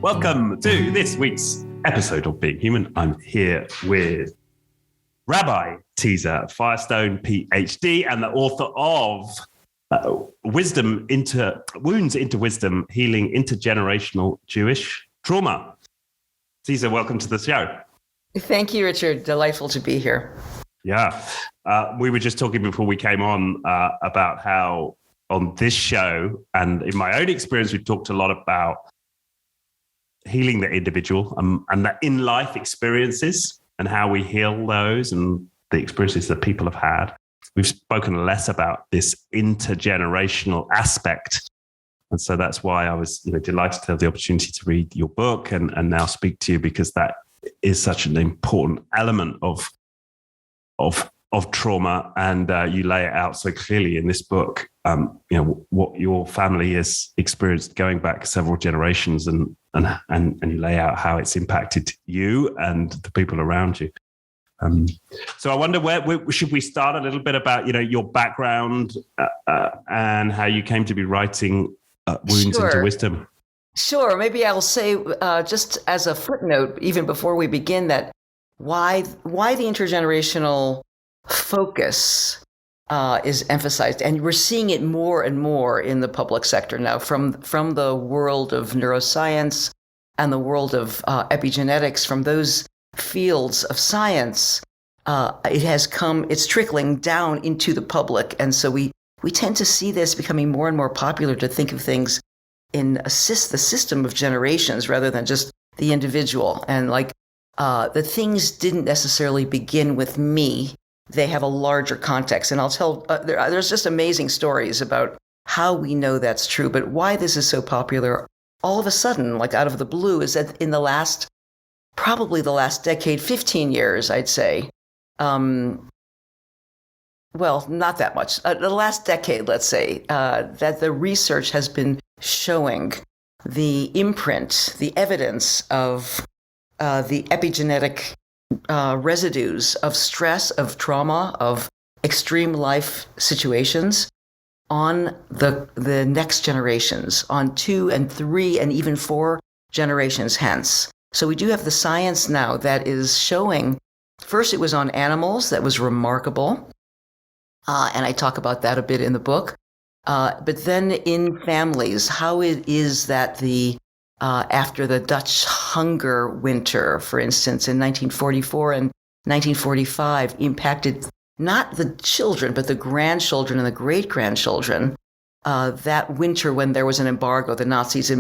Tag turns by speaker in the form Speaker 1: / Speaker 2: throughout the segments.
Speaker 1: Welcome to this week's episode of Being Human. I'm here with Rabbi Tirzah Firestone, PhD, and the author of Wounds into Wisdom, Healing Intergenerational Jewish Trauma. Tirzah, welcome to the show.
Speaker 2: Thank you, Richard. Delightful to be here.
Speaker 1: Yeah. We were just talking before we came on about how on this show, and in my own experience, we've talked a lot about healing the individual and the in-life experiences and how we heal those and the experiences that people have had. We've spoken less about this intergenerational aspect. And so that's why I was delighted to have the opportunity to read your book and now speak to you, because that is such an important element of trauma. And you lay it out so clearly in this book, what your family has experienced going back several generations, and you lay out how it's impacted you and the people around you. So I wonder, where should we start a little bit about, your background and how you came to be writing Wounds into Wisdom?
Speaker 2: Sure. Maybe I'll say just as a footnote, even before we begin, that why the intergenerational focus is emphasized, and we're seeing it more and more in the public sector now, from the world of neuroscience and the world of epigenetics, from those fields of science. It's trickling down into the public, and so we tend to see this becoming more and more popular, to think of things in the system of generations rather than just the individual. And the things didn't necessarily begin with me. They have a larger context. And I'll tell, there's just amazing stories about how we know that's true. But why this is so popular all of a sudden, like out of the blue, is that in probably the last decade, 15 years, I'd say, well, not that much, the last decade, let's say, that the research has been showing the imprint, the evidence of the epigenetic residues of stress, of trauma, of extreme life situations on the next generations, on 2 and 3 and even 4 generations hence. So we do have the science now that is showing, first it was on animals, that was remarkable. And I talk about that a bit in the book. But then in families, how it is that after the Dutch hunger winter, for instance, in 1944 and 1945, impacted not the children, but the grandchildren and the great-grandchildren. That winter, when there was an embargo, the Nazis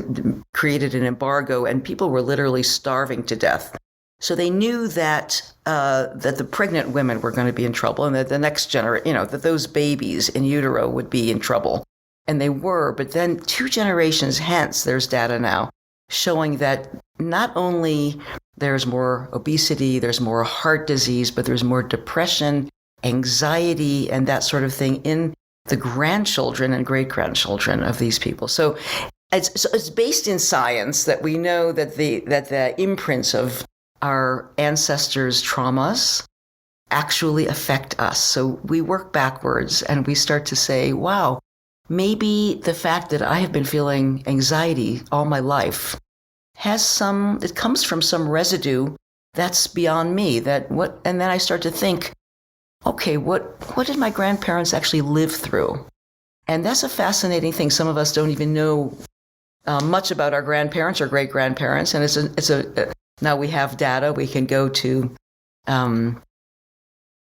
Speaker 2: created an embargo, and people were literally starving to death. So they knew that the pregnant women were going to be in trouble, and that the next generation, that those babies in utero would be in trouble. And they were, but then 2 generations hence, there's data now showing that not only there's more obesity, there's more heart disease, but there's more depression, anxiety, and that sort of thing in the grandchildren and great-grandchildren of these people. So it's based in science that we know that the imprints of our ancestors' traumas actually affect us. So we work backwards and we start to say, wow, maybe the fact that I have been feeling anxiety all my life it comes from some residue that's beyond me. And then I start to think, okay, what did my grandparents actually live through? And that's a fascinating thing. Some of us don't even know much about our grandparents or great-grandparents. And now we have data. We can go to,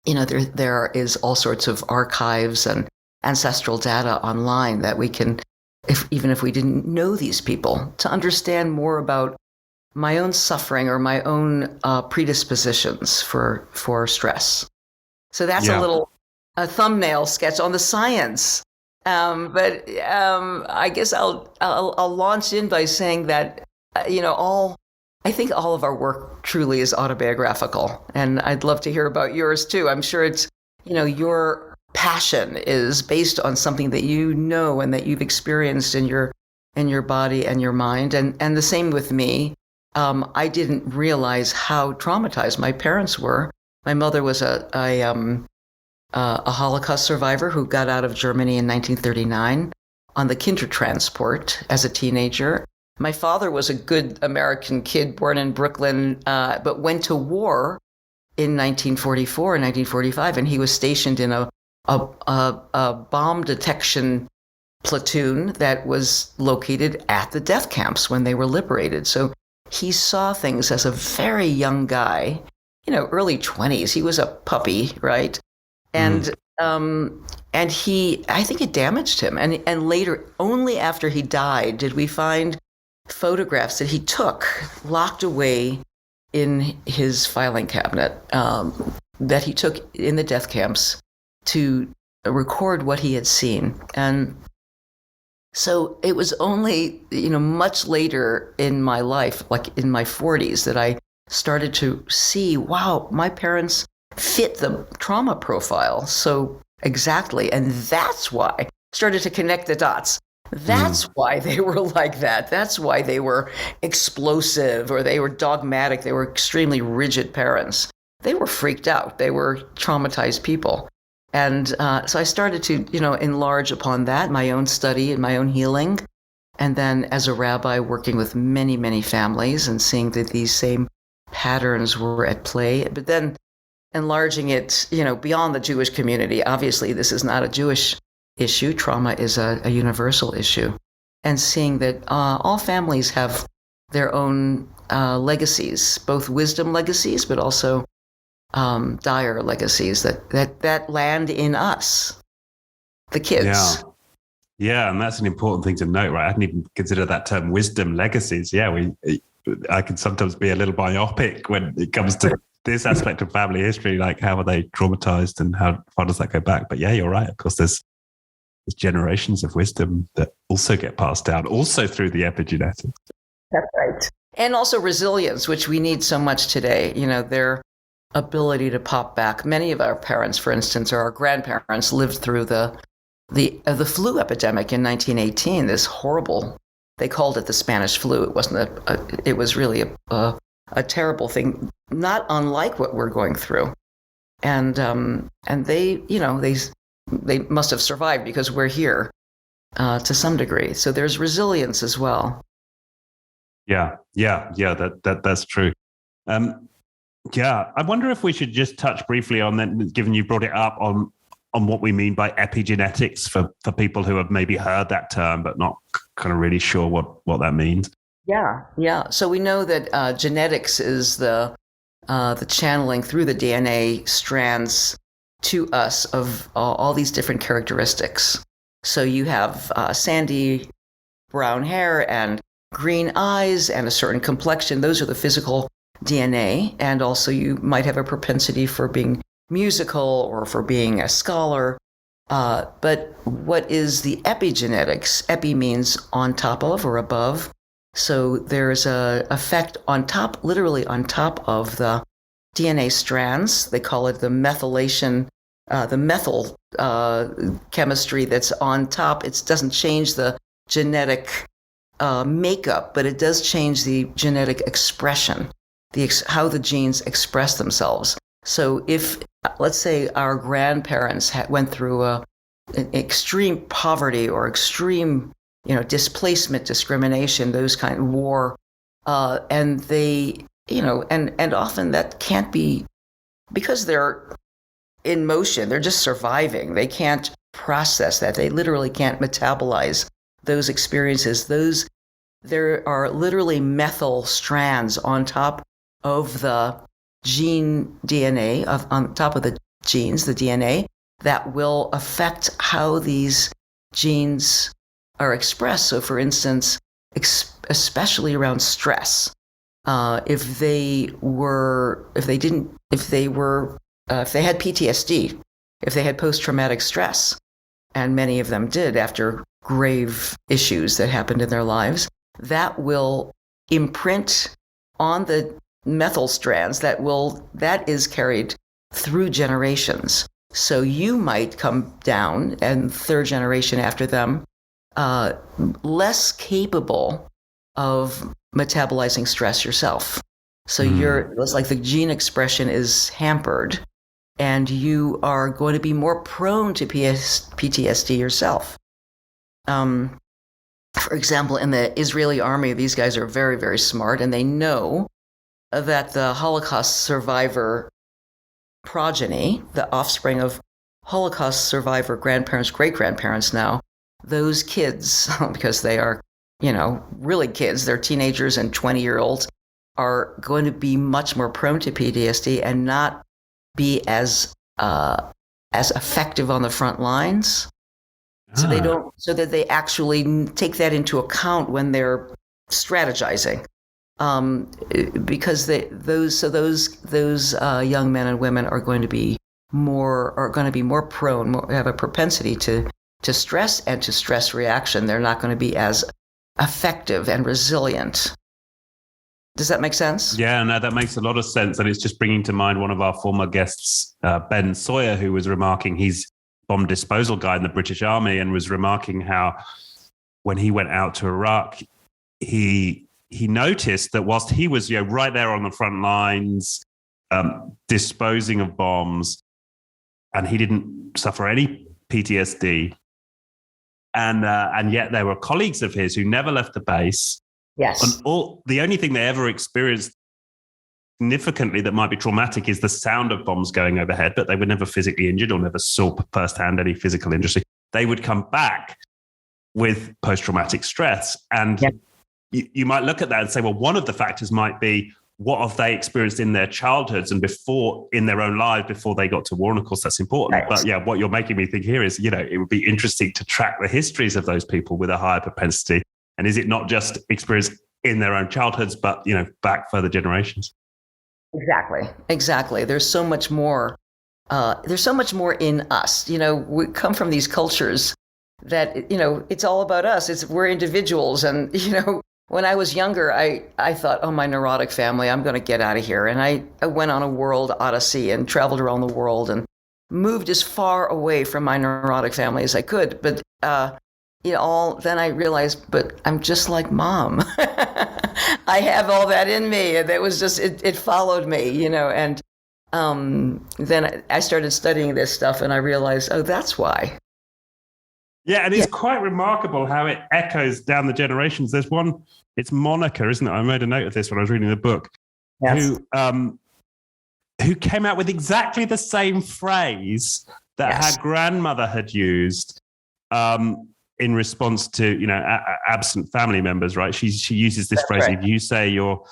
Speaker 2: there is all sorts of archives and ancestral data online that we can, even if we didn't know these people, to understand more about my own suffering or my own predispositions for stress. So that's a thumbnail sketch on the science. But I guess I'll launch in by saying that, I think all of our work truly is autobiographical. And I'd love to hear about yours too. I'm sure it's, your passion is based on something that you know and that you've experienced in your body and your mind. And the same with me. I didn't realize how traumatized my parents were. My mother was a Holocaust survivor who got out of Germany in 1939 on the Kindertransport as a teenager. my father was a good American kid born in Brooklyn, but went to war in 1944 and 1945, and he was stationed in a bomb detection platoon that was located at the death camps when they were liberated. So he saw things as a very young guy, early 20s. He was a puppy, right? And I think it damaged him. And later, only after he died, did we find photographs that he took locked away in his filing cabinet, that he took in the death camps to record what he had seen. And so it was only, much later in my life, like in my 40s, that I started to see, wow, my parents fit the trauma profile so exactly. And that's why I started to connect the dots. That's why they were like that. That's why they were explosive, or they were dogmatic. They were extremely rigid parents. They were freaked out. They were traumatized people. And so I started to, enlarge upon that, my own study and my own healing. And then as a rabbi, working with many, many families and seeing that these same patterns were at play. But then enlarging it, beyond the Jewish community. Obviously, this is not a Jewish issue. Trauma is a universal issue. And seeing that all families have their own legacies, both wisdom legacies, but also dire legacies that land in us, the kids.
Speaker 1: Yeah, and that's an important thing to note, right? I hadn't even considered that term, wisdom legacies. Yeah, I can sometimes be a little myopic when it comes to this aspect of family history, like how are they traumatized and how far does that go back? But yeah, you're right. Of course, there's generations of wisdom that also get passed down, also through the epigenetics.
Speaker 2: That's right. And also resilience, which we need so much today. Their ability to pop back. Many of our parents, for instance, or our grandparents, lived through the flu epidemic in 1918. This horrible, they called it the Spanish flu. It wasn't it was really a terrible thing, not unlike what we're going through. And they, they must have survived because we're here to some degree. So there's resilience as well.
Speaker 1: Yeah, that's true. I wonder if we should just touch briefly on that, given you brought it up, on what we mean by epigenetics for people who have maybe heard that term but not kind of really sure what that means.
Speaker 2: Yeah. So we know that genetics is the channeling through the DNA strands to us of all these different characteristics. So you have sandy brown hair and green eyes and a certain complexion. Those are the physical DNA. And also you might have a propensity for being musical or for being a scholar. But what is the epigenetics? Epi means on top of or above. So there's a effect on top, literally on top of the DNA strands. They call it the methylation, the methyl chemistry that's on top. It doesn't change the genetic makeup, but it does change the genetic expression, how the genes express themselves. So if, let's say, our grandparents went through an extreme poverty or extreme, displacement, discrimination, those kind of war, and they, and often that can't be, because they're in motion, they're just surviving. They can't process that. They literally can't metabolize those experiences. There are literally methyl strands on top of the gene DNA, on top of the genes, the DNA, that will affect how these genes are expressed. So for instance, especially around stress, if they had PTSD, if they had post-traumatic stress, and many of them did after grave issues that happened in their lives, that will imprint on the methyl strands that is carried through generations. So you might come down, and third generation after them, less capable of metabolizing stress yourself. So it's like the gene expression is hampered, and you are going to be more prone to PTSD yourself. For example, in the Israeli army, these guys are very, very smart, and they know that the Holocaust survivor progeny, the offspring of Holocaust survivor grandparents, great-grandparents now, those kids, because they are, really kids, they're teenagers and 20-year-olds, are going to be much more prone to PTSD and not be as effective on the front lines. So they don't, so that they actually take that into account when they're strategizing, because those young men and women are going to be more prone, have a propensity to stress and to stress reaction. They're not going to be as effective and resilient. Does that make sense?
Speaker 1: Yeah, no, that makes a lot of sense. And it's just bringing to mind one of our former guests, Ben Sawyer, who was remarking, he's bomb disposal guy in the British Army, and was remarking how when he went out to Iraq, he noticed that whilst he was right there on the front lines, disposing of bombs, and he didn't suffer any PTSD, and yet there were colleagues of his who never left the base.
Speaker 2: Yes.
Speaker 1: And the only thing they ever experienced significantly that might be traumatic is the sound of bombs going overhead, but they were never physically injured or never saw firsthand any physical injury. They would come back with post-traumatic stress. And you might look at that and say, well, one of the factors might be what have they experienced in their childhoods and before in their own lives before they got to war. And of course, that's important. Right. But yeah, what you're making me think here is, it would be interesting to track the histories of those people with a higher propensity. And is it not just experienced in their own childhoods, but, back further generations?
Speaker 2: Exactly. There's so much more. There's so much more in us. We come from these cultures that, it's all about us. We're individuals. And, when I was younger, I thought, oh, my neurotic family, I'm going to get out of here. And I went on a world odyssey and traveled around the world and moved as far away from my neurotic family as I could. But, then I realized, but I'm just like Mom. I have all that in me. And that was just, it followed me, and then I started studying this stuff and I realized, oh, that's why.
Speaker 1: Yeah, and it's quite remarkable how it echoes down the generations. There's one, it's Monica, isn't it? I made a note of this when I was reading the book, who came out with exactly the same phrase that her grandmother had used in response to, absent family members, right? She uses this phrase, right. If you say you're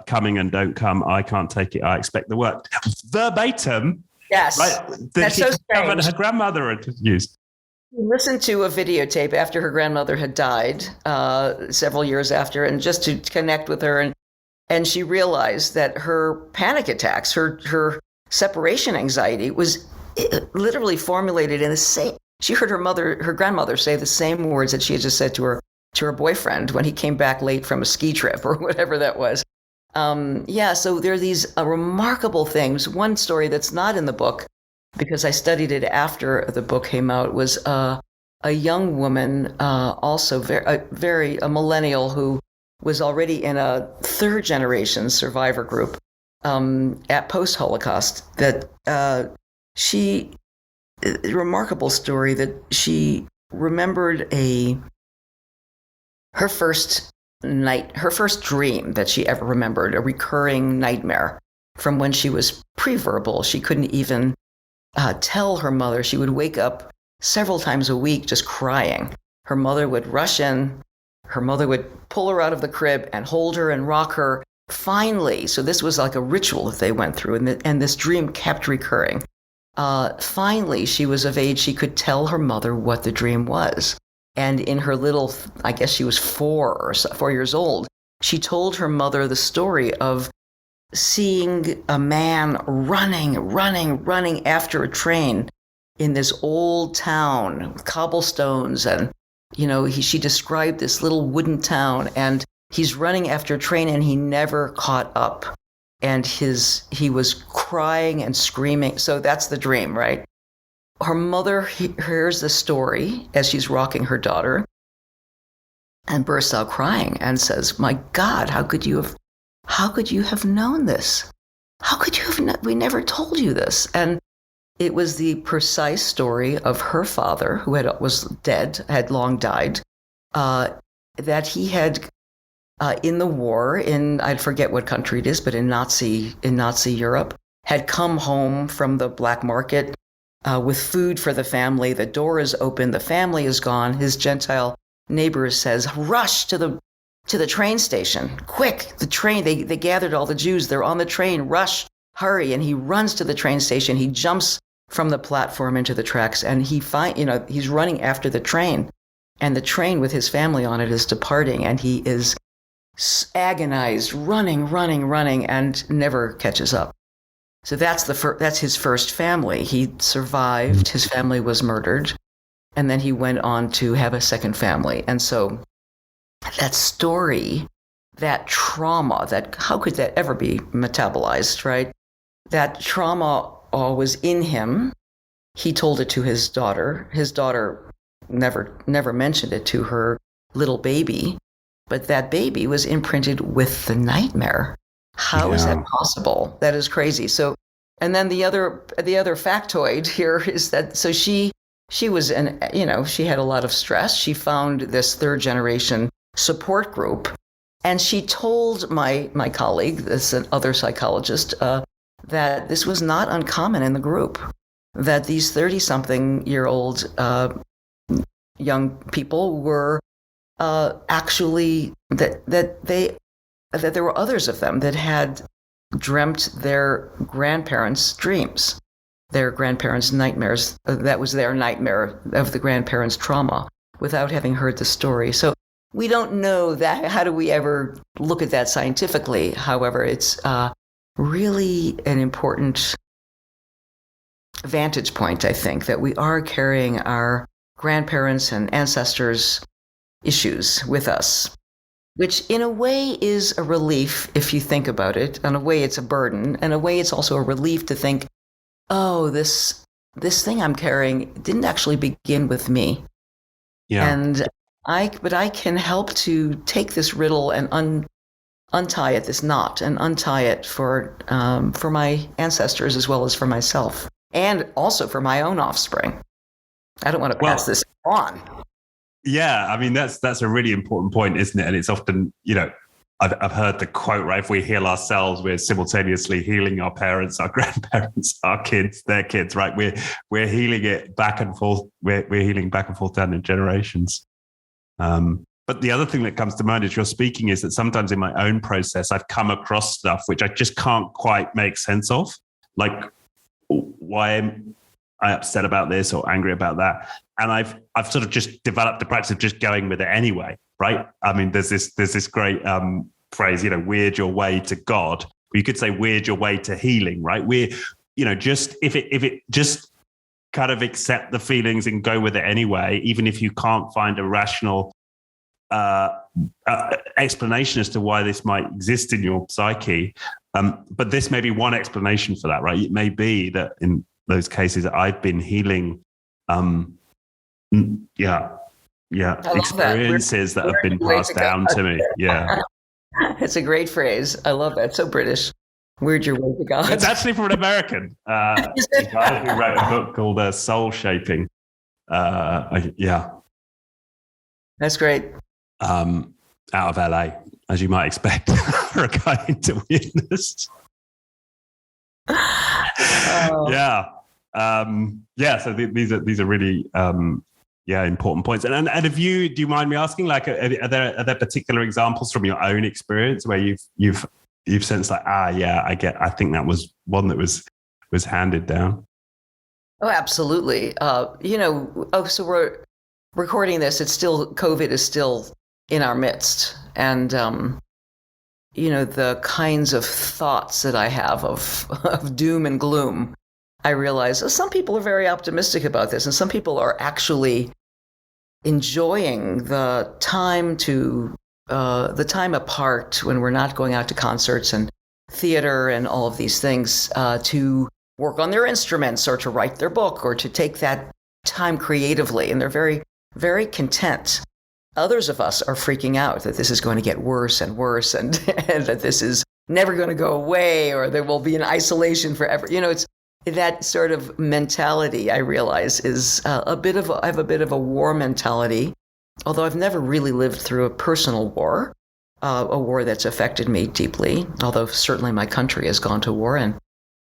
Speaker 1: coming and don't come, I can't take it, I expect the work. Verbatim.
Speaker 2: Yes.
Speaker 1: Right?
Speaker 2: That's so strange.
Speaker 1: Her grandmother had used.
Speaker 2: Listened to a videotape after her grandmother had died several years after, and just to connect with her, and she realized that her panic attacks, her separation anxiety was literally formulated in the same. She heard her grandmother say the same words that she had just said to her boyfriend when he came back late from a ski trip or whatever that was. So there are these remarkable things. One story that's not in the book, because I studied it after the book came out, was a young woman, also a millennial, who was already in a third generation survivor group at post-Holocaust. Remarkable story that she remembered her first dream that she ever remembered, a recurring nightmare from when she was pre-verbal. She couldn't even tell her mother. She would wake up several times a week just crying. Her mother would rush in. Her mother would pull her out of the crib and hold her and rock her. Finally, so this was like a ritual that they went through, and this dream kept recurring. Finally, she was of age. She could tell her mother what the dream was. And in her little, I guess she was 4 years old, she told her mother the story of seeing a man running after a train in this old town with cobblestones. And, she described this little wooden town, and he's running after a train and he never caught up. And he was crying and screaming. So that's the dream, right? Her mother hears the story as she's rocking her daughter and bursts out crying and says, "My God, how could you have known this? How could you have we never told you this?" And it was the precise story of her father, who was dead, had long died, that he had in the war I forget what country it is, but in Nazi Europe, had come home from the black market with food for the family. The door is open, the family is gone. His Gentile neighbor says, "Rush to the train station, quick! The train." They gathered all the Jews. They're on the train. Rush, hurry! And he runs to the train station. He jumps from the platform into the tracks, and he's running after the train, and the train with his family on it is departing, and he is agonized, running, and never catches up. So that's his first family. He survived. His family was murdered, and then he went on to have a second family. And so that story, that trauma, how could that ever be metabolized, right? That trauma was in him. He told it to his daughter. His daughter never mentioned it to her little baby, but that baby was imprinted with the nightmare. How is that possible? That is crazy. So, and then the other factoid here is that she was she had a lot of stress. She found this third generation support group, and she told my colleague, this other psychologist, that this was not uncommon in the group, that these 30-something-year-old young people were actually that there were others of them that had dreamt their grandparents' dreams, their grandparents' nightmares. That was their nightmare of the grandparents' trauma, without having heard the story. So we don't know that. How do we ever look at that scientifically? However, it's really an important vantage point, I think, that we are carrying our grandparents' and ancestors' issues with us, which in a way is a relief if you think about it. In a way, it's a burden. In a way, it's also a relief to think, oh, this thing I'm carrying didn't actually begin with me. Yeah. And I can help to take this riddle and untie it, this knot, and untie it for my ancestors as well as for myself, and also for my own offspring. I don't want to pass this on.
Speaker 1: Yeah, I mean that's a really important point, isn't it? And it's often, I've heard the quote, right? If we heal ourselves, we're simultaneously healing our parents, our grandparents, our kids, their kids, right? We're healing it back and forth. We're healing back and forth down the generations. But the other thing that comes to mind as you're speaking is that sometimes in my own process, I've come across stuff which I just can't quite make sense of. Like, why am I upset about this or angry about that? And I've sort of just developed the practice of just going with it anyway, right? I mean, there's this great phrase, weird your way to God. You could say weird your way to healing, right? Just if it just kind of accept the feelings and go with it anyway, even if you can't find a rational explanation as to why this might exist in your psyche. But this may be one explanation for that, right? It may be that in those cases I've been healing, experiences that have been passed down to me. Yeah.
Speaker 2: It's a great phrase. I love that. So British. Weird your way to God.
Speaker 1: It's actually from an American guy who wrote a book called Soul Shaping.
Speaker 2: That's great.
Speaker 1: Out of LA, as you might expect, for a guy into weirdness. So these are really important points. And do you mind me asking, like, are there particular examples from your own experience where you've sensed like, I think that was one that was handed down?
Speaker 2: Oh, absolutely. So we're recording this. COVID is still in our midst. And, the kinds of thoughts that I have of doom and gloom, I realize some people are very optimistic about this, and some people are actually enjoying the time apart when we're not going out to concerts and theater and all of these things, to work on their instruments or to write their book or to take that time creatively. And they're very, very content. Others of us are freaking out that this is going to get worse and worse, and that this is never going to go away, or there will be an isolation forever. It's that sort of mentality, I realize, is I have a bit of a war mentality. although I've never really lived through a personal war, a war that's affected me deeply, although certainly my country has gone to war and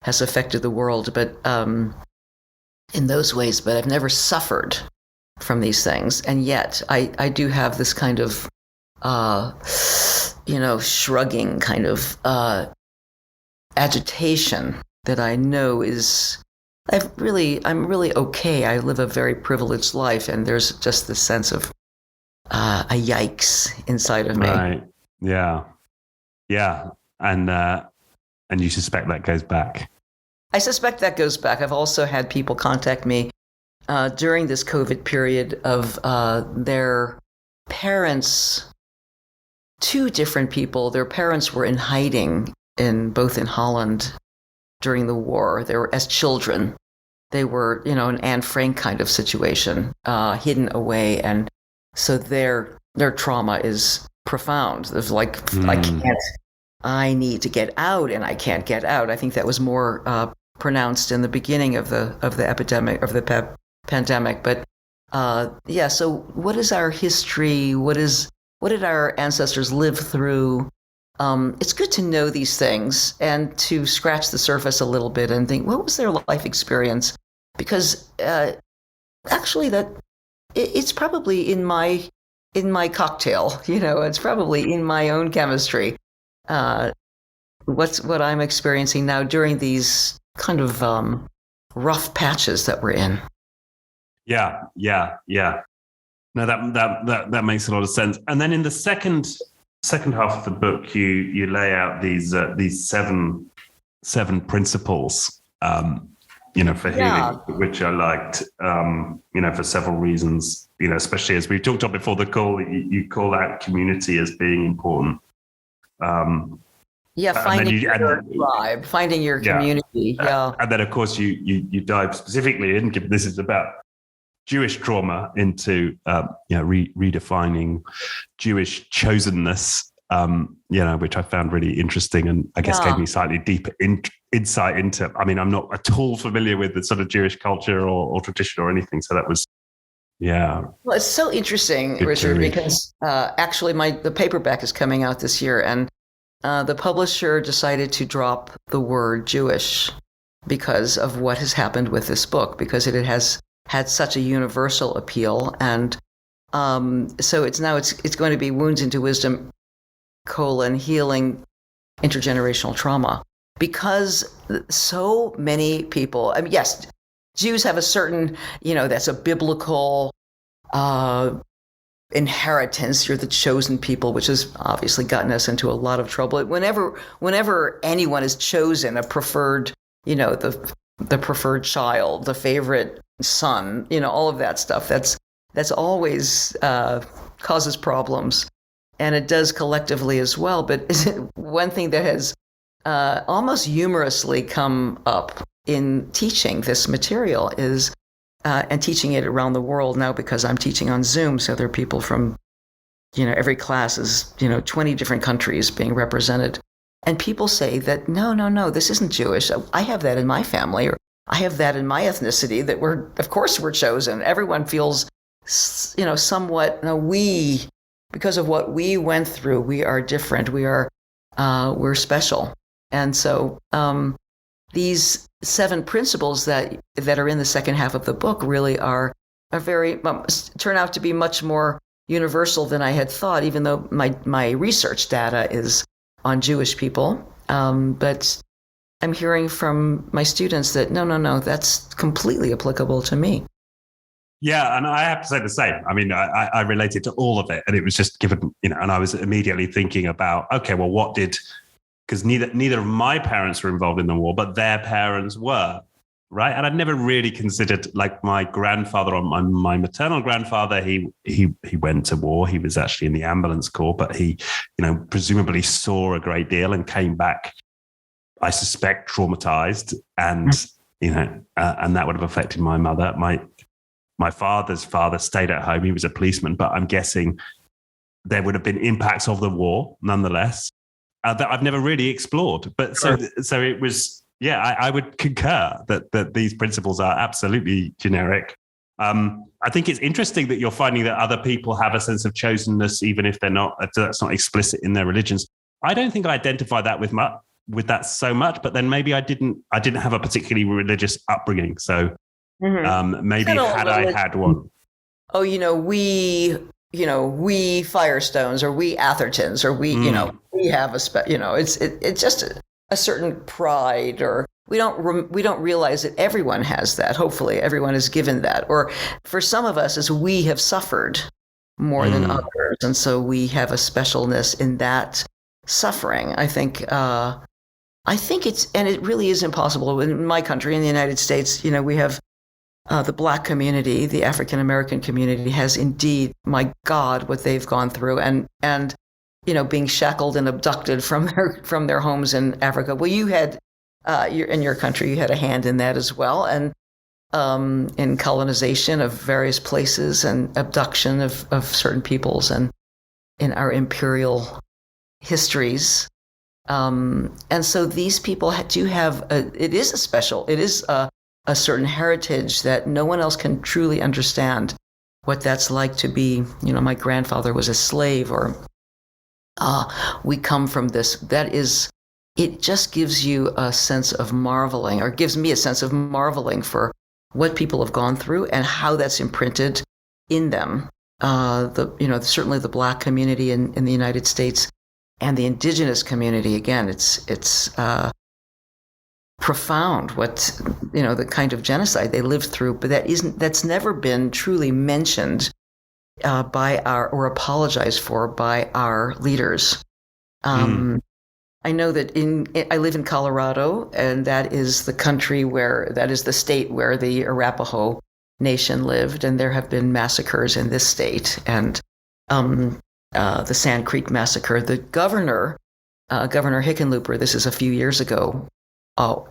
Speaker 2: has affected the world, but in those ways, but I've never suffered from these things. And yet I do have this kind of, shrugging kind of agitation that I know is, I'm really okay. I live a very privileged life, and there's just this sense of a yikes inside of me.
Speaker 1: Right. Yeah. Yeah. And you suspect that goes back?
Speaker 2: I suspect that goes back. I've also had people contact me during this COVID period of their parents, two different people. Their parents were in hiding both in Holland during the war. They were, as children, they were, an Anne Frank kind of situation, hidden away. And so their trauma is profound. There's like, I need to get out and I can't get out. I think that was more pronounced in the beginning of the epidemic, of the pandemic. But so what is our history? What did our ancestors live through? It's good to know these things and to scratch the surface a little bit and think, what was their life experience? Because actually it's probably in my cocktail, it's probably in my own chemistry. What I'm experiencing now during these kind of rough patches that we're in.
Speaker 1: Yeah. No, that makes a lot of sense. And then in the second half of the book, you lay out these seven principles, for healing, which I liked, for several reasons. Especially as we talked about before the call, you call out community as being important.
Speaker 2: Finding your tribe, finding your community. Yeah.
Speaker 1: And then, of course, you dive specifically in, given this is about Jewish trauma, into redefining Jewish chosenness, which I found really interesting, and I guess gave me slightly deeper insight into. I mean, I'm not at all familiar with the sort of Jewish culture or tradition or anything, so that was. Yeah.
Speaker 2: Well, it's so interesting, Richard, because actually the paperback is coming out this year, and the publisher decided to drop the word Jewish because of what has happened with this book, because it has had such a universal appeal. And so it's going to be Wounds into Wisdom, healing intergenerational trauma. Because so many people, I mean, yes, Jews have a certain, that's a biblical inheritance. You're the chosen people, which has obviously gotten us into a lot of trouble. Whenever anyone is chosen, a preferred, the preferred child, the favorite son, all of that stuff, that's always causes problems. And it does collectively as well. But one thing that has almost humorously come up in teaching this material is, and teaching it around the world now, because I'm teaching on Zoom, so there are people from, every class is, 20 different countries being represented. And people say that, no, this isn't Jewish. I have that in my family, or I have that in my ethnicity, that of course we're chosen. Everyone feels, somewhat, because of what we went through, we are different. We're special. And so these 7 principles that are in the second half of the book really are very turn out to be much more universal than I had thought, even though my research data is on Jewish people. But I'm hearing from my students that no, that's completely applicable to me.
Speaker 1: Yeah, and I have to say the same. I mean, I related to all of it, and it was just given, and I was immediately thinking about, okay, well, because neither of my parents were involved in the war, but their parents were, right? And I'd never really considered, like, my grandfather, or my maternal grandfather, he went to war. He was actually in the ambulance corps, but he, presumably saw a great deal and came back, I suspect, traumatized. And, and that would have affected my mother. My father's father stayed at home. He was a policeman, but I'm guessing there would have been impacts of the war nonetheless. That I've never really explored. But so it was, I would concur that these principles are absolutely generic. And I think it's interesting that you're finding that other people have a sense of chosenness, even if that's not explicit in their religions. I don't think I identify that with that so much, but then maybe I didn't have a particularly religious upbringing. So maybe had I had one.
Speaker 2: Oh, we Firestones, or we Athertons, or we have it's just a certain pride, or we don't realize that everyone has that. Hopefully everyone is given that, or for some of us, as we have suffered more than others, and so we have a specialness in that suffering. I think it really is impossible in my country, in the United States. We have the Black community, the African American community has indeed, my God, what they've gone through, and being shackled and abducted from their homes in Africa. Well, you had in your country, you had a hand in that as well, and in colonization of various places and abduction of certain peoples, and in our imperial histories. And so these people do have it is a certain heritage that no one else can truly understand what that's like to be. My grandfather was a slave, or we come from this. It just gives you a sense of marveling, or gives me a sense of marveling for what people have gone through and how that's imprinted in them. Certainly the Black community in the United States, and the indigenous community. Again, it's profound what the kind of genocide they lived through, but that's never been truly mentioned or apologized for by our leaders. I know that I live in Colorado, and that is the state where the Arapaho Nation lived, and there have been massacres in this state, and the Sand Creek Massacre. The Governor Hickenlooper, this is a few years ago,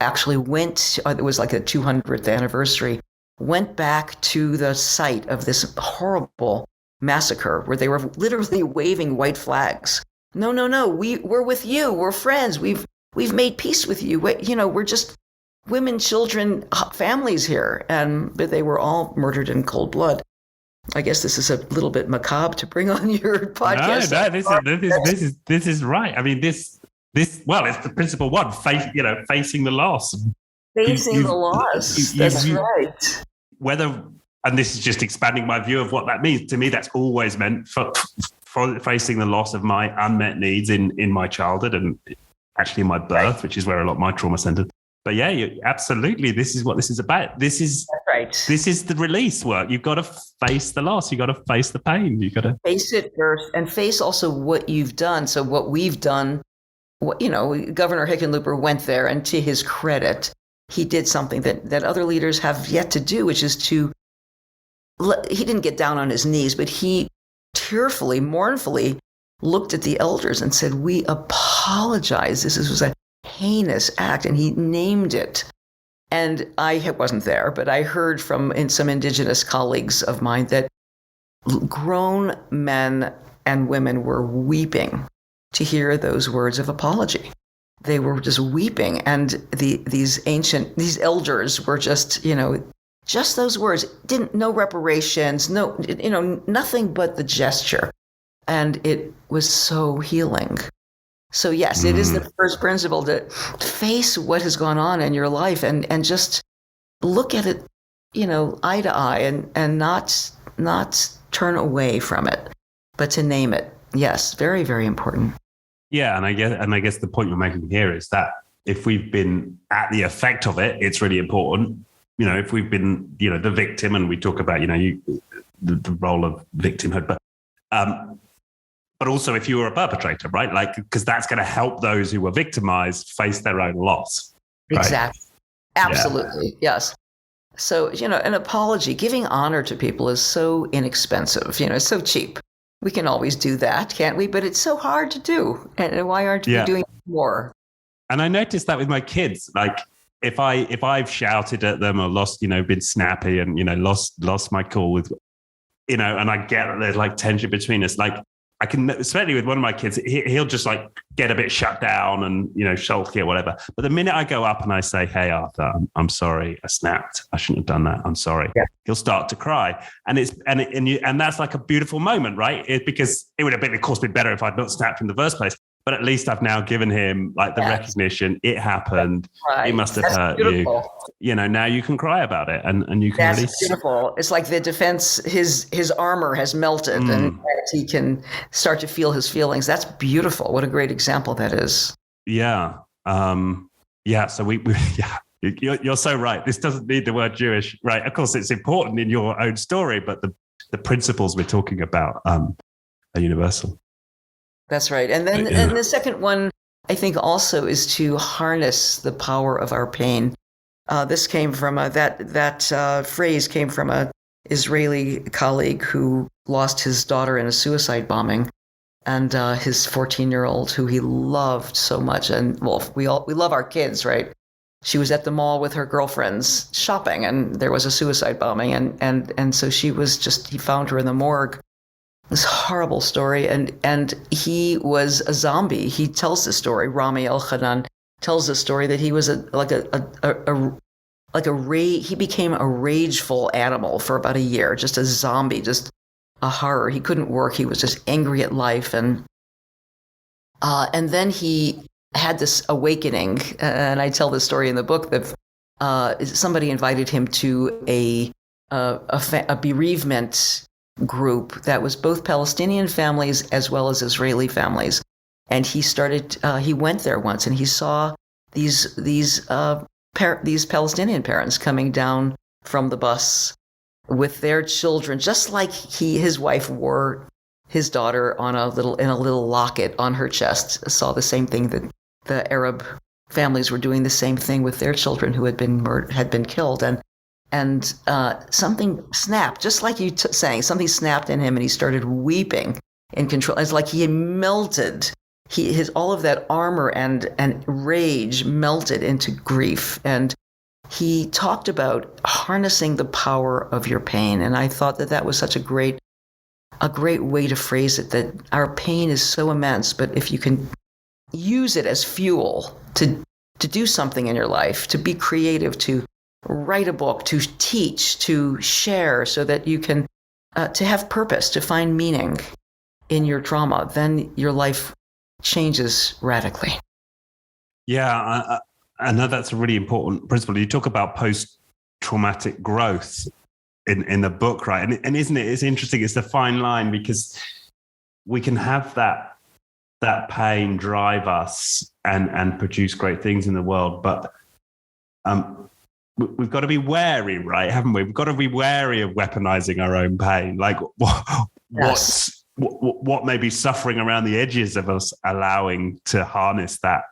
Speaker 2: actually went, it was like the 200th anniversary, went back to the site of this horrible massacre where they were literally waving white flags. No, we're with you. We're friends. We've made peace with you. We're just women, children, families here. But they were all murdered in cold blood. I guess this is a little bit macabre to bring on your podcast.
Speaker 1: No, this is right. I mean, this well, it's the principle one: facing the loss.
Speaker 2: Facing the loss. That's right.
Speaker 1: And this is just expanding my view of what that means. To me, that's always meant for facing the loss of my unmet needs in my childhood, and actually in my birth, which is where a lot of my trauma centered. But yeah, absolutely. This is what this is about. This is the release work. You've got to face the loss. You've got to face the pain. You've got to
Speaker 2: face it first, and face also what you've done. So what we've done, Governor Hickenlooper went there, and to his credit, he did something that other leaders have yet to do, which is he didn't get down on his knees, but he tearfully, mournfully looked at the elders and said, "We apologize. This was a heinous act," and he named it. And I wasn't there, but I heard from some indigenous colleagues of mine that grown men and women were weeping to hear those words of apology. They were just weeping, and these elders were just those words. No reparations, nothing but the gesture, and it was so healing. So yes, it is the first principle to face what has gone on in your life and just look at it, eye to eye, and not turn away from it, but to name it. Yes, very, very important.
Speaker 1: Yeah, and I guess the point you're making here is that if we've been at the effect of it, it's really important. If we've been, the victim, and we talk about, the role of victimhood, but also if you were a perpetrator, right? Because that's going to help those who were victimized face their own loss. Right?
Speaker 2: Exactly. Absolutely. Yeah. Yes. So, an apology, giving honor to people is so inexpensive, it's so cheap. We can always do that, can't we? But it's so hard to do. And why aren't we doing more? And
Speaker 1: I noticed that with my kids, if I've shouted at them or lost, been snappy and, lost my cool with, and I get that there's tension between us, I can, especially with one of my kids, he'll just like get a bit shut down and, sulky or whatever. But the minute I go up and I say, hey, Arthur, I'm sorry, I snapped. I shouldn't have done that. I'm sorry. Yeah. He'll start to cry. And that's like a beautiful moment, right? Because it would have been, of course, been better if I'd not snapped in the first place. But at least I've now given him like the recognition. It happened. Right. It must have hurt beautiful. You. Now you can cry about it and you can release.
Speaker 2: That's beautiful. It's like the defense, his armor has melted and he can start to feel his feelings. That's beautiful. What a great example that is.
Speaker 1: Yeah. So we you're so right. This doesn't need the word Jewish, right? Of course, it's important in your own story, but the principles we're talking about are universal.
Speaker 2: That's right. And then and the second one, I think, also is to harness the power of our pain. This came from that phrase came from an Israeli colleague who lost his daughter in a suicide bombing, and his 14-year-old, who he loved so much. And well, we love our kids, right? She was at the mall with her girlfriends shopping, and there was a suicide bombing, and so he found her in the morgue. This horrible story, and he was a zombie. He tells the story. Rami El-Hanan tells the story that he was he became a rageful animal for about a year, just a zombie, just a horror. He couldn't work. He was just angry at life, and then he had this awakening. And I tell this story in the book that somebody invited him to a bereavement group that was both Palestinian families as well as Israeli families, and he went there once and he saw these Palestinian parents coming down from the bus with their children, just like his wife wore his daughter in a little locket on her chest. Saw the same thing that the Arab families were doing, the same thing with their children who had been killed, and something snapped, just like you saying, something snapped in him and he started weeping in control. It's like he melted. All of that armor and rage melted into grief. And he talked about harnessing the power of your pain. And I thought that was such a great way to phrase it, that our pain is so immense, but if you can use it as fuel to do something in your life, to be creative, to write a book, to teach, to share, so that you can, to have purpose, to find meaning in your trauma, then your life changes radically.
Speaker 1: Yeah, I know that's a really important principle. You talk about post-traumatic growth in the book, right? And isn't it? It's interesting. It's the fine line, because we can have that pain drive us and produce great things in the world, but we've got to be wary, right? Haven't we? We've got to be wary of weaponizing our own pain. Like what may be suffering around the edges of us allowing to harness that,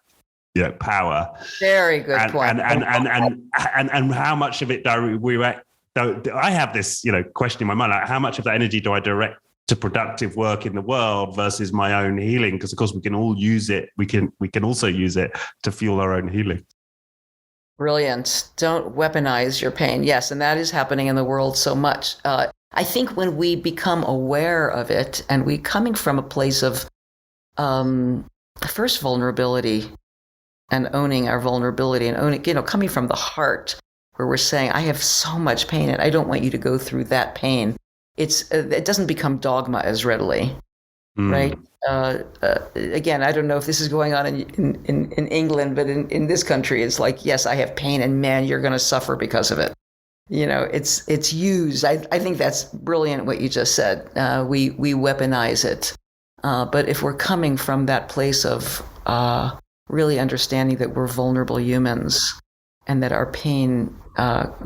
Speaker 1: power.
Speaker 2: Very good point.
Speaker 1: And how much of it I have this, question in my mind, like how much of that energy do I direct to productive work in the world versus my own healing? Because of course we can all use it. We can also use it to fuel our own healing.
Speaker 2: Brilliant. Don't weaponize your pain. Yes, and that is happening in the world so much. I think when we become aware of it, and we coming from a place of first vulnerability and owning our vulnerability, and owning, coming from the heart, where we're saying, I have so much pain and I don't want you to go through that pain. It doesn't become dogma as readily, right? Again, I don't know if this is going on in England, but in this country, it's like, yes, I have pain, and man, you're going to suffer because of it. It's used. I think that's brilliant what you just said. We weaponize it, but if we're coming from that place of really understanding that we're vulnerable humans, and that our pain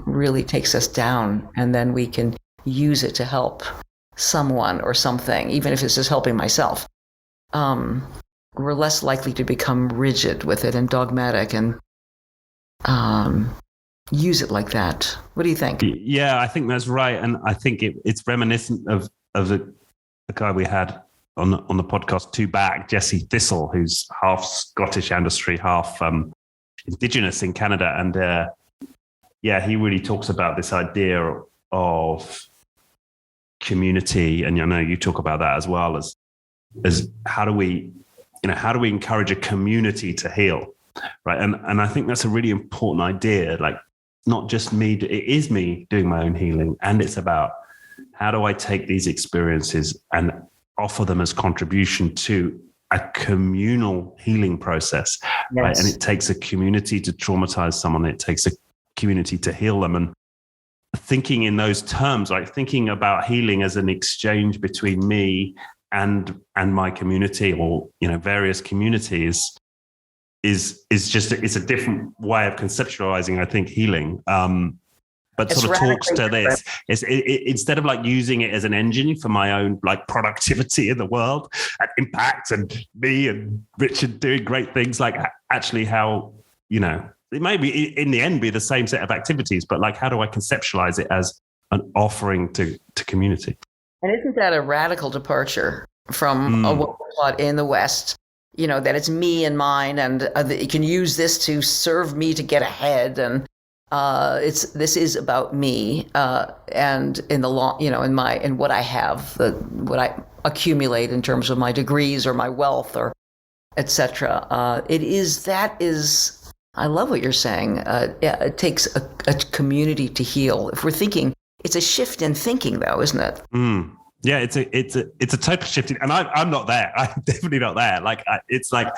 Speaker 2: really takes us down, and then we can use it to help someone or something, even if it's just helping myself. We're less likely to become rigid with it and dogmatic and use it like that. What do you think?
Speaker 1: Yeah, I think that's right. And I think it's reminiscent of the guy we had on the podcast two back, Jesse Thistle, who's half Scottish ancestry, half Indigenous in Canada. And he really talks about this idea of community. And I know you talk about that as well, as as how do we encourage a community to heal, right? And I think that's a really important idea. Like, not just me, it is me doing my own healing, and it's about how do I take these experiences and offer them as contribution to a communal healing process, yes. Right? And it takes a community to traumatize someone. It takes a community to heal them. And thinking in those terms, like thinking about healing as an exchange between me and my community, or, you know, various communities, is just, it's a different way of conceptualizing, I think, healing. But it's sort of talks to this. Instead of like using it as an engine for my own like productivity in the world and impact and me and Richard doing great things, like actually how, you know, it may be in the end be the same set of activities, but like, how do I conceptualize it as an offering to community?
Speaker 2: And isn't that a radical departure from what we're taught in the West? You know, that it's me and mine, and that you can use this to serve me to get ahead, and this is about me, and in the long, you know, in what I have, what I accumulate in terms of my degrees or my wealth or etc. I love what you're saying. It takes a community to heal. If we're thinking, it's a shift in thinking, though, isn't it?
Speaker 1: Yeah, it's a total shift, and I'm not there. I'm definitely not there. Like it's like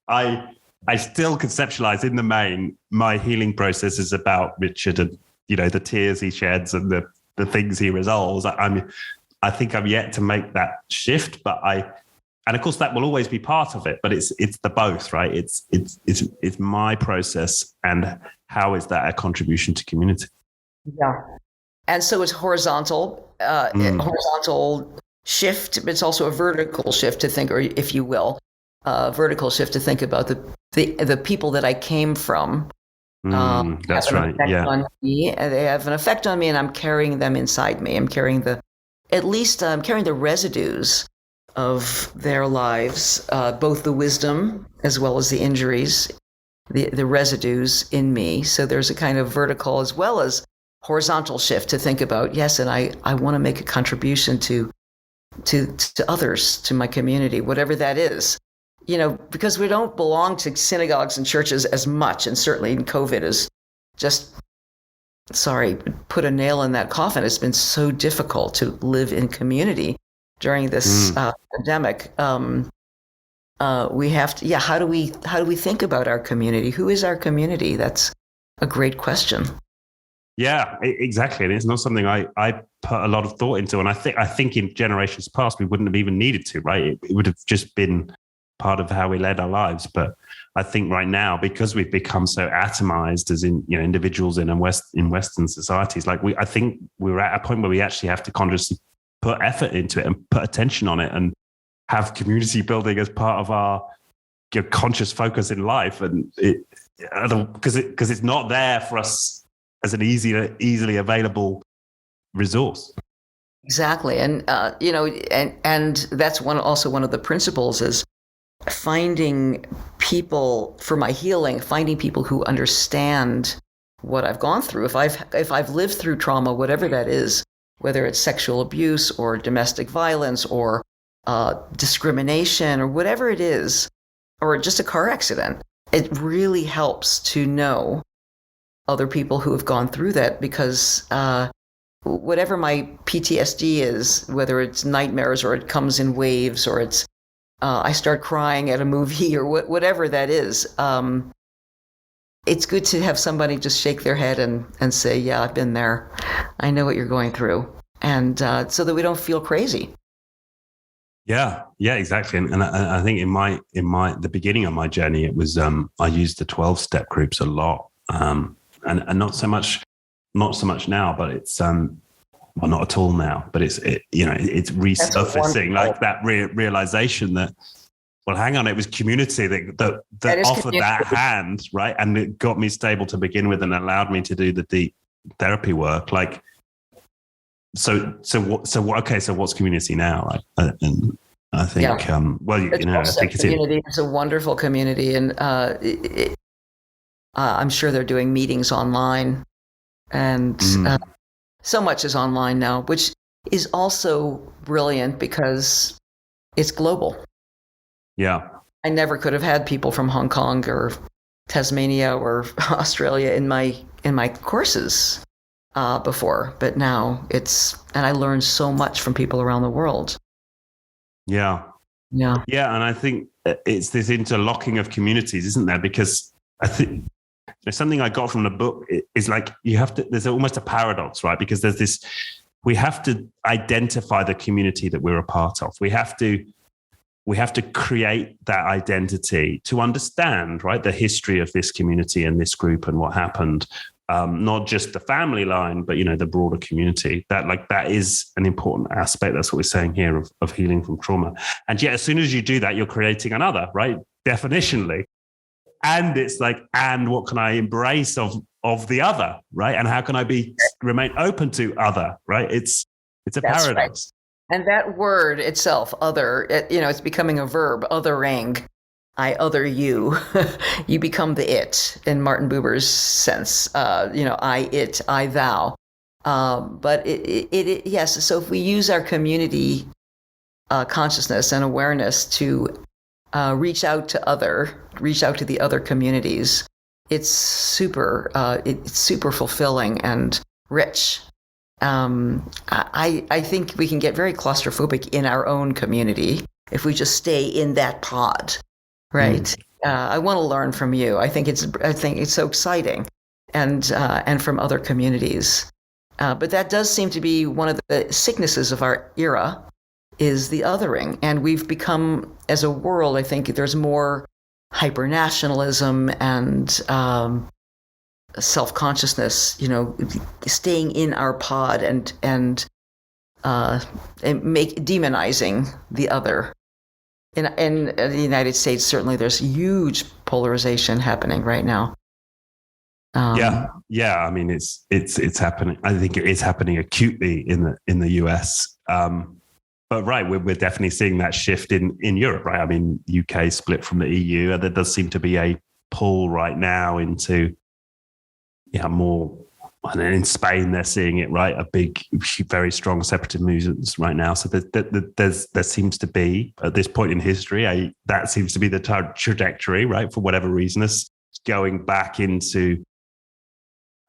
Speaker 1: I still conceptualize in the main, my healing process is about Richard and, you know, the tears he sheds and the things he resolves. I think I'm yet to make that shift, and of course that will always be part of it, but it's the both, right? It's my process, and how is that a contribution to community?
Speaker 2: Yeah. And so it's horizontal shift, but it's also a vertical shift to think, or if you will, vertical shift to think about the people that I came from.
Speaker 1: That's right. Yeah.
Speaker 2: On me. They have an effect on me, and I'm carrying them inside me. I'm carrying the residues of their lives, both the wisdom as well as the injuries, the residues in me. So there's a kind of vertical as well as horizontal shift to think about, yes, and I want to make a contribution to others, to my community, whatever that is. You know, because we don't belong to synagogues and churches as much, and certainly in COVID is just, put a nail in that coffin. It's been so difficult to live in community during this pandemic. We have to, how do we think about our community? Who is our community? That's a great question.
Speaker 1: Yeah, exactly. And it's not something I put a lot of thought into. And I think in generations past, we wouldn't have even needed to, right? It would have just been part of how we led our lives. But I think right now, because we've become so atomized as individuals in Western societies, like I think we're at a point where we actually have to consciously put effort into it and put attention on it and have community building as part of our conscious focus in life. And because it's not there for us as an easily available resource.
Speaker 2: Exactly. And, and that's one of the principles is finding people for my healing, finding people who understand what I've gone through. If I've lived through trauma, whatever that is, whether it's sexual abuse or domestic violence or discrimination or whatever it is, or just a car accident, it really helps to know other people who have gone through that, because whatever my PTSD is, whether it's nightmares or it comes in waves or it's I start crying at a movie or whatever that is, it's good to have somebody just shake their head and say, yeah, I've been there. I know what you're going through. And so that we don't feel crazy.
Speaker 1: Yeah, exactly. And I think in the beginning of my journey, it was, I used the 12-step groups a lot. And not so much now, but it's, well, not at all now, but it's resurfacing, like that realization that, well, hang on, it was community that offered community. That hand, right? And it got me stable to begin with and allowed me to do the deep therapy work. Like, so what's community now? Right? And I think, I think
Speaker 2: community is a wonderful community. And I'm sure they're doing meetings online, and so much is online now, which is also brilliant because it's global.
Speaker 1: Yeah.
Speaker 2: I never could have had people from Hong Kong or Tasmania or Australia in my courses before, but now and I learned so much from people around the world.
Speaker 1: Yeah.
Speaker 2: Yeah.
Speaker 1: Yeah. And I think it's this interlocking of communities, isn't there? Because I think there's something I got from the book is like, there's almost a paradox, right? Because we have to identify the community that we're a part of. We have to create that identity to understand, right, the history of this community and this group and what happened. Not just the family line, but, the broader community. That is an important aspect. That's what we're saying here of healing from trauma. And yet, as soon as you do that, you're creating another, right? Definitionally. And it's like, and what can I embrace of the other, right? And how can I remain open to other, right? It's a paradox.
Speaker 2: Right. And that word itself, other, it's becoming a verb, othering. I other you. You become the it in Martin Buber's sense. I, it, I, thou. But yes. So if we use our community consciousness and awareness to reach out to the other communities, it's super fulfilling and rich. I think we can get very claustrophobic in our own community if we just stay in that pod. Right. I want to learn from you. I think it's so exciting, and from other communities. But that does seem to be one of the sicknesses of our era, is the othering. And we've become, as a world, I think there's more hyper-nationalism and self-consciousness, staying in our pod and demonizing the other. In the United States, certainly there's huge polarization happening right now.
Speaker 1: Yeah. I mean, it's happening. I think it is happening acutely in the US. But right, we're definitely seeing that shift in Europe, right? I mean, UK split from the EU, and there does seem to be a pull right now into more. And in Spain, they're seeing it, right? A big, very strong separatist movements right now. So there seems to be, at this point in history, that seems to be the trajectory, right? For whatever reason, it's going back into,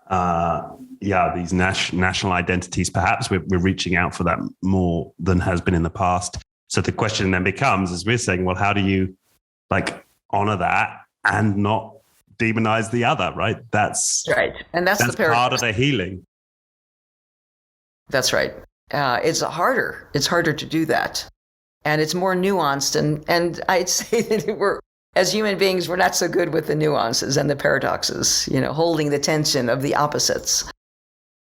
Speaker 1: these national identities. Perhaps we're reaching out for that more than has been in the past. So the question then becomes, as we're saying, well, how do you honor that and not demonize the other, right? That's
Speaker 2: right. And that's the
Speaker 1: part of the healing.
Speaker 2: That's right. It's harder to do that. And it's more nuanced. And I'd say that as human beings, we're not so good with the nuances and the paradoxes, holding the tension of the opposites.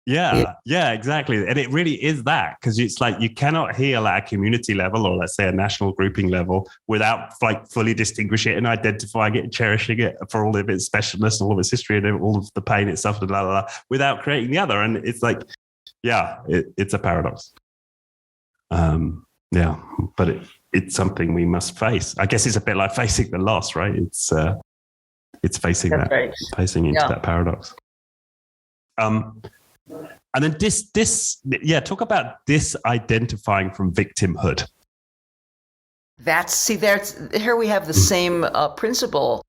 Speaker 1: Yeah, exactly. And it really is that, because it's like you cannot heal at a community level, or let's say a national grouping level, without fully distinguishing it and identifying it and cherishing it for all of its specialness and all of its history and all of the pain it suffered, without creating the other. And it's like, it's a paradox. But it's something we must face. I guess it's a bit like facing the loss, right? It's facing
Speaker 2: That's
Speaker 1: that,
Speaker 2: right.
Speaker 1: facing into that paradox. And then talk about disidentifying from victimhood. Here we have the same principle.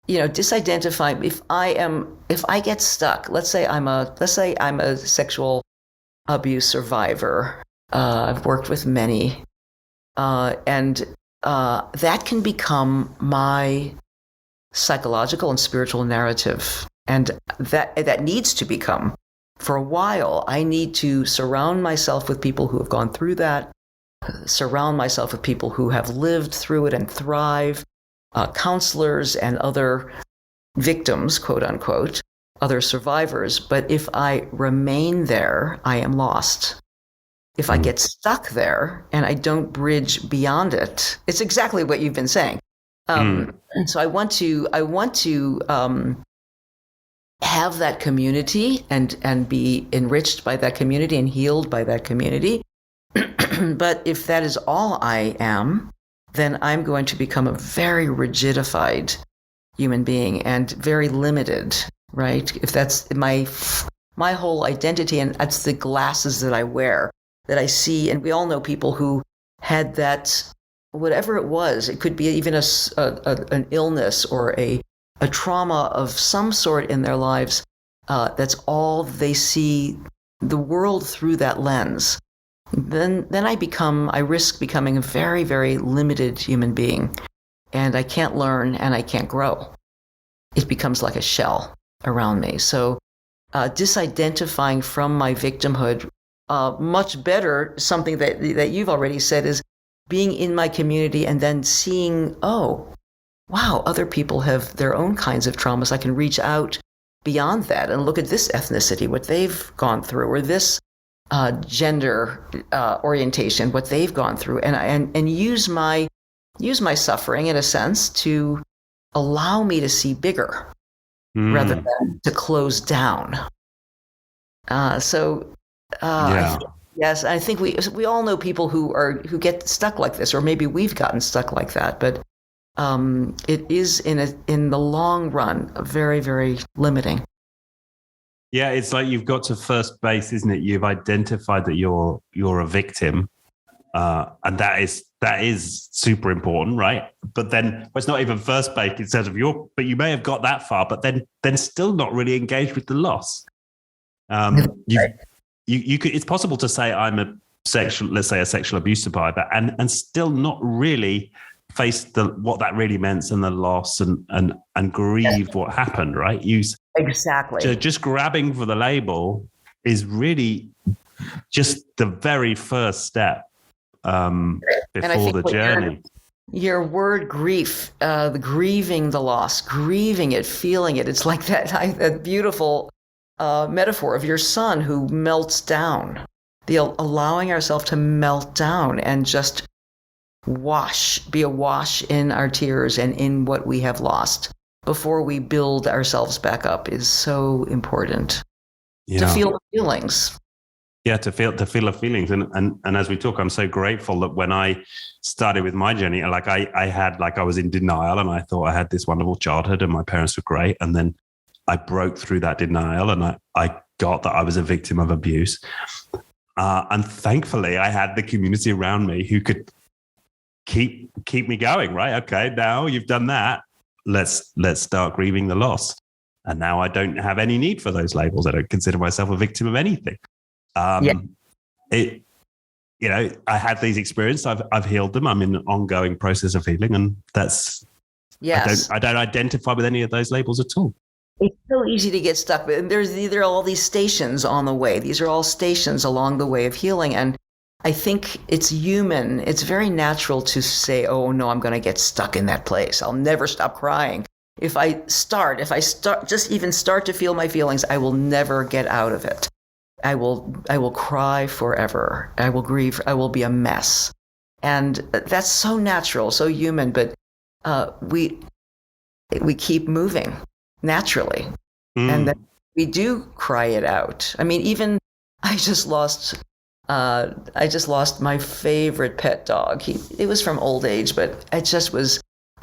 Speaker 1: Disidentify. If I get stuck, let's say I'm a sexual abuse survivor. I've worked with many, and that can become my psychological and spiritual narrative, and that needs to become. For a while, I need to surround myself with people who have gone through that, surround myself with people who have lived through it and thrive, counselors and other victims, quote unquote, other survivors. But if I remain there, I am lost. If I get stuck there and I don't bridge beyond it, it's exactly what you've been saying. And so I want to have that community and be enriched by that community and healed by that community. But if that is all I am, then I'm going to become a very rigidified human being and very limited, right? If that's my whole identity, and that's the glasses that I wear, that I see. And we all know people who had that
Speaker 2: whatever it was. It could be even an illness or a trauma of some sort in their lives. That's all they see the world through that lens. Then I risk becoming a very, very limited human being, and I can't learn and I can't grow. It becomes like a shell around me. So disidentifying from my victimhood, much better, something that you've already said, is being in my community and then seeing, oh, wow, other people have their own kinds of traumas. I can reach out beyond that and look at this ethnicity, what they've gone through, or this gender orientation, what they've gone through, and use my suffering in a sense to allow me to see bigger rather than to close down. Yes, I think we all know people who get stuck like this, or maybe we've gotten stuck like that. But it is in the long run very, very limiting.
Speaker 1: Yeah, it's like you've got to first base, isn't it? You've identified that you're a victim, and that is super important, right? But then it's not even first base in terms of but you may have got that far, but then still not really engaged with the loss. You could. It's possible to say I'm a sexual abuse survivor, and still not really face what that really meant and the loss and grieved what happened, right?
Speaker 2: Exactly.
Speaker 1: Just grabbing for the label is really just the very first step before the journey.
Speaker 2: Your word grief, the grieving the loss, grieving it, feeling it. It's like that beautiful metaphor of your son who melts down, allowing ourselves to melt down and just be awash in our tears and in what we have lost before we build ourselves back up is so important. To feel the feelings.
Speaker 1: Yeah, to feel the feelings. And as we talk, I'm so grateful that when I started with my journey, like I was in denial and I thought I had this wonderful childhood and my parents were great. And then I broke through that denial and I got that I was a victim of abuse. And thankfully I had the community around me who could keep me going, right? Okay, now you've done that. Let's start grieving the loss. And now I don't have any need for those labels. I don't consider myself a victim of anything. I had these experiences. I've healed them. I'm in an ongoing process of healing, and that's. Yes. I don't identify with any of those labels at all.
Speaker 2: It's so easy to get stuck. There are all these stations on the way. These are all stations along the way of healing, and I think it's human. It's very natural to say, "Oh no, I'm going to get stuck in that place. I'll never stop crying." If I start to feel my feelings, I will never get out of it. I will cry forever. I will grieve. I will be a mess. And that's so natural, so human, but we keep moving naturally. And then we do cry it out. I mean, even I just lost my favorite pet dog. It was from old age, but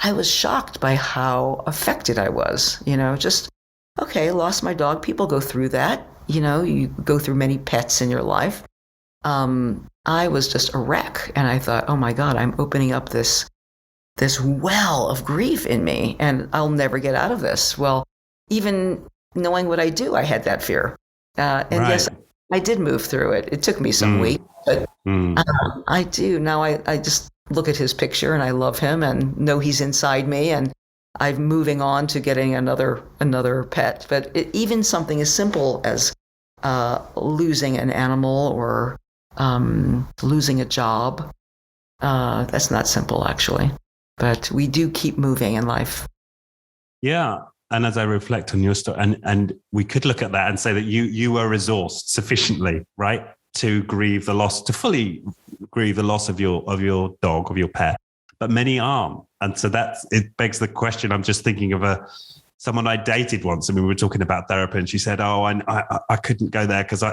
Speaker 2: I was shocked by how affected I was, lost my dog. People go through that. You go through many pets in your life. I was just a wreck. And I thought, oh my God, I'm opening up this well of grief in me and I'll never get out of this. Well, even knowing what I do, I had that fear. Yes, I did move through it. It took me some weeks, but I do. Now I just look at his picture and I love him and know he's inside me, and I'm moving on to getting another pet. But even something as simple as losing an animal or losing a job, that's not simple actually. But we do keep moving in life.
Speaker 1: Yeah. And as I reflect on your story, and we could look at that and say that you were resourced sufficiently, right, to fully grieve the loss of your dog, of your pet. But many aren't. And so it begs the question. I'm just thinking of someone I dated once. I mean, we were talking about therapy and she said, oh, I couldn't go there because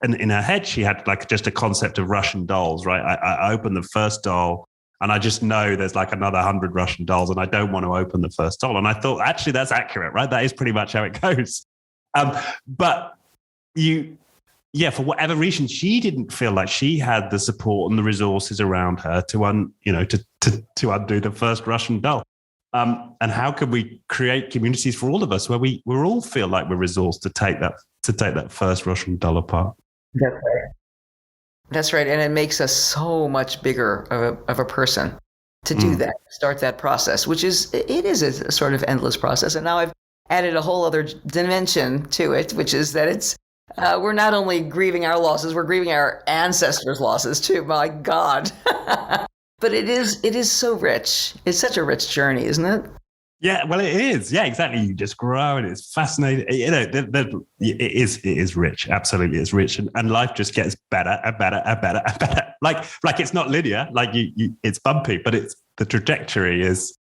Speaker 1: and in her head, she had like just a concept of Russian dolls, right? I opened the first doll and I just know there's like another 100 Russian dolls and I don't want to open the first doll. And I thought, actually, that's accurate, right? That is pretty much how it goes. But for whatever reason, she didn't feel like she had the support and the resources around her to undo the first Russian doll. And how can we create communities for all of us where we all feel like we're resourced to take that first Russian doll apart?
Speaker 2: That's right. That's right, and it makes us so much bigger of a person to do that, start that process, which is a sort of endless process. And now I've added a whole other dimension to it, which is that it's we're not only grieving our losses, we're grieving our ancestors' losses too. My God. But it is so rich. It's such a rich journey, isn't it?
Speaker 1: Yeah, well, it is. Yeah, exactly. You just grow, and it's fascinating. It is rich. Absolutely, it's rich, and life just gets better and better and better and better. Like it's not linear. Like it's bumpy, but the trajectory is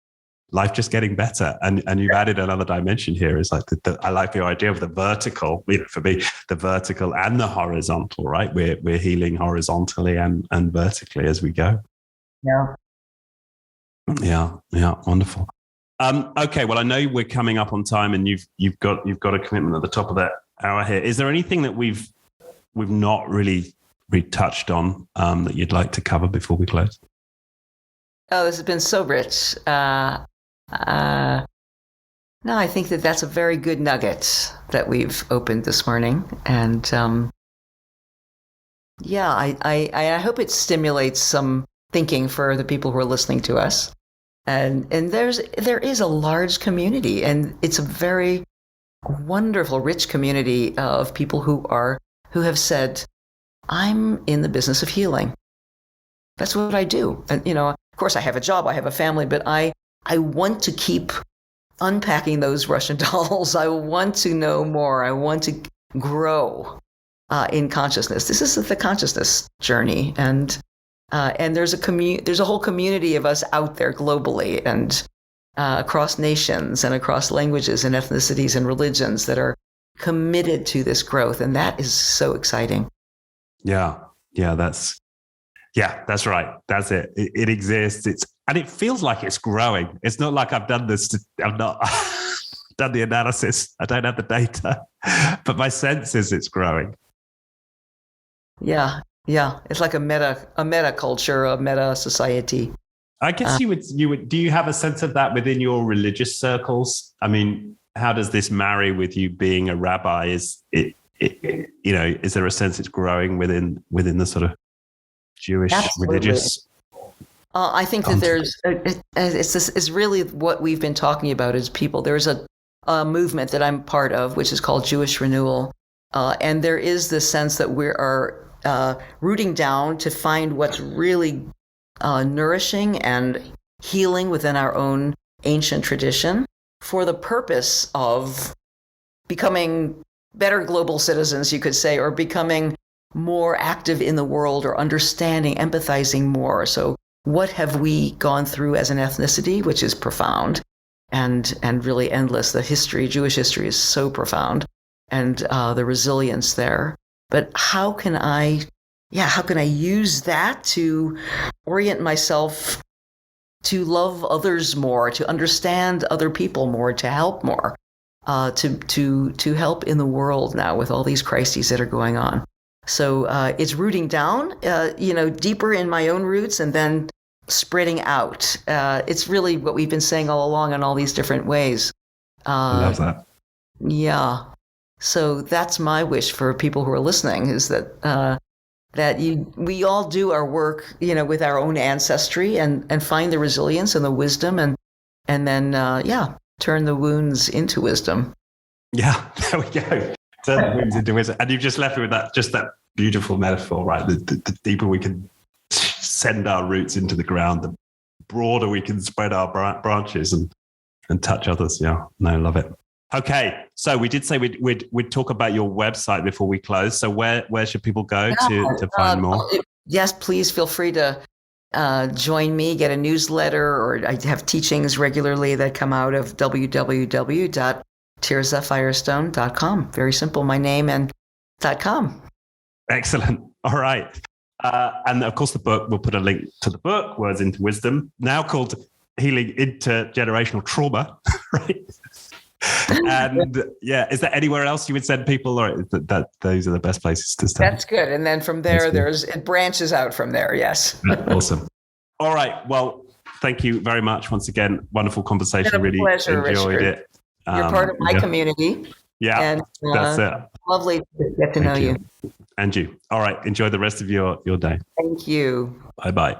Speaker 1: life just getting better. And you've added another dimension here. Is like I like the idea of the vertical. For me, the vertical and the horizontal. Right, we're healing horizontally and vertically as we go. Yeah. Wonderful. Okay. Well, I know we're coming up on time, and you've got a commitment at the top of that hour here. Is there anything that we've not really touched on that you'd like to cover before we close?
Speaker 2: Oh, this has been so rich. No, I think that's a very good nugget that we've opened this morning, and I hope it stimulates some thinking for the people who are listening to us. And there is a large community, and it's a very wonderful, rich community of people who have said, I'm in the business of healing. That's what I do. And, of course I have a job, I have a family, but I want to keep unpacking those Russian dolls. I want to know more. I want to grow in consciousness. This is the consciousness journey. And there's a whole community of us out there globally and across nations and across languages and ethnicities and religions that are committed to this growth, and that is so exciting. Yeah,
Speaker 1: that's right. That's it. It exists. And it feels like it's growing. It's not like I've not done the analysis. I don't have the data, but my sense is it's growing.
Speaker 2: Yeah, it's like a meta culture, a meta society.
Speaker 1: I guess you would. Do you have a sense of that within your religious circles? I mean, how does this marry with you being a rabbi? Is it is there a sense it's growing within the sort of Jewish religious?
Speaker 2: I think that it's really what we've been talking about as people. There's a movement that I'm part of, which is called Jewish Renewal, and there is this sense that we are rooting down to find what's really nourishing and healing within our own ancient tradition for the purpose of becoming better global citizens, you could say, or becoming more active in the world, or understanding, empathizing more. So what have we gone through as an ethnicity, which is profound and really endless. The history, Jewish history, is so profound, and the resilience there. But how can I use that to orient myself to love others more, to understand other people more, to help more, to help in the world now with all these crises that are going on. So it's rooting down, deeper in my own roots, and then spreading out. It's really what we've been saying all along in all these different ways.
Speaker 1: I love that.
Speaker 2: Yeah. So that's my wish for people who are listening, is that we all do our work, with our own ancestry and find the resilience and the wisdom and then turn the wounds into wisdom. Yeah,
Speaker 1: there we go. Turn the wounds into wisdom. And you've just left me with that beautiful metaphor, right? The deeper we can send our roots into the ground, the broader we can spread our branches and touch others. Yeah, no, love it. Okay, so we did say we'd talk about your website before we close. So where should people go to find more?
Speaker 2: Yes, please feel free to join me, get a newsletter, or I have teachings regularly that come out of www.tirzahfirestone.com. Very simple, my name and .com.
Speaker 1: Excellent. All right. And of course, the book, we'll put a link to the book, Words into Wisdom, now called Healing Intergenerational Trauma, right? And yeah, is there anywhere else you would send people, or that those are the best places to start?
Speaker 2: That's good. And then from there, it branches out from there. Yes.
Speaker 1: Awesome. All right. Well, thank you very much once again. Wonderful conversation.
Speaker 2: It's been a
Speaker 1: really
Speaker 2: pleasure,
Speaker 1: enjoyed
Speaker 2: Richard.
Speaker 1: it.
Speaker 2: You're part of my community.
Speaker 1: Yeah,
Speaker 2: and
Speaker 1: that's it.
Speaker 2: Lovely to get to know you.
Speaker 1: And you. All right. Enjoy the rest of your day.
Speaker 2: Thank you.
Speaker 1: Bye-bye.